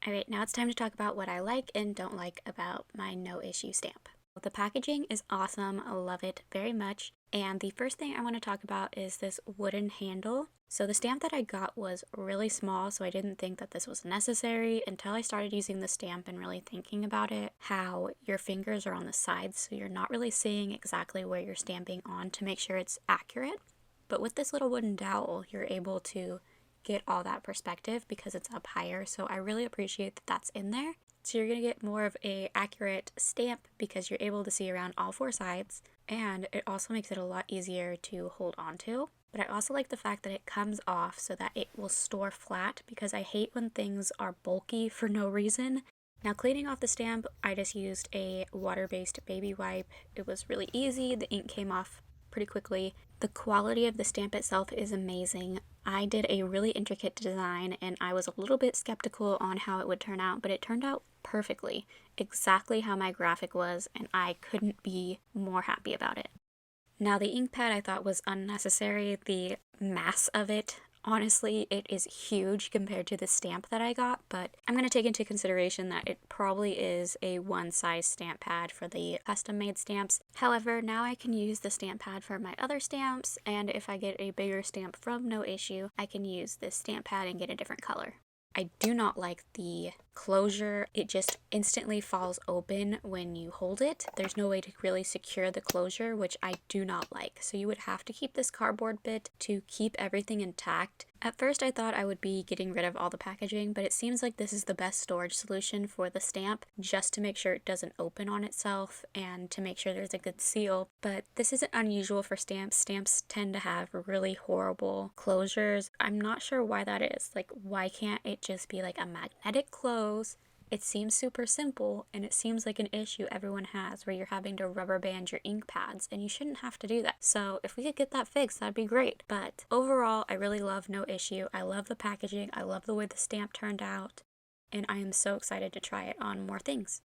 Alright, now it's time to talk about what I like and don't like about my no issue stamp. The packaging is awesome, I love it very much. And the first thing I want to talk about is this wooden handle. So the stamp that I got was really small, so I didn't think that this was necessary until I started using the stamp and really thinking about it, how your fingers are on the sides, so you're not really seeing exactly where you're stamping on to make sure it's accurate. But with this little wooden dowel, you're able to get all that perspective because it's up higher, so I really appreciate that that's in there. So you're going to get more of a accurate stamp because you're able to see around all four sides, and it also makes it a lot easier to hold on to. But I also like the fact that it comes off so that it will store flat because I hate when things are bulky for no reason. Now cleaning off the stamp, I just used a water-based baby wipe. It was really easy, the ink came off pretty quickly. The quality of the stamp itself is amazing. I did a really intricate design and I was a little bit skeptical on how it would turn out, but it turned out perfectly, exactly how my graphic was, and I couldn't be more happy about it. Now the ink pad I thought was unnecessary. The mass of it, honestly, it is huge compared to the stamp that I got, but I'm going to take into consideration that it probably is a one-size stamp pad for the custom-made stamps. However, now I can use the stamp pad for my other stamps, and if I get a bigger stamp from No Issue, I can use this stamp pad and get a different color. I do not like the closure. It just instantly falls open when you hold it. There's no way to really secure the closure, which I do not like. So you would have to keep this cardboard bit to keep everything intact. At first I thought I would be getting rid of all the packaging, but it seems like this is the best storage solution for the stamp, just to make sure it doesn't open on itself and to make sure there's a good seal. But this isn't unusual for stamps. Stamps tend to have really horrible closures. I'm not sure why that is. Like, why can't it just be like a magnetic close? It seems super simple, and it seems like an issue everyone has where you're having to rubber band your ink pads, and you shouldn't have to do that. So if we could get that fixed, that'd be great. But overall, I really love No Issue. I love the packaging. I love the way the stamp turned out, and I am so excited to try it on more things.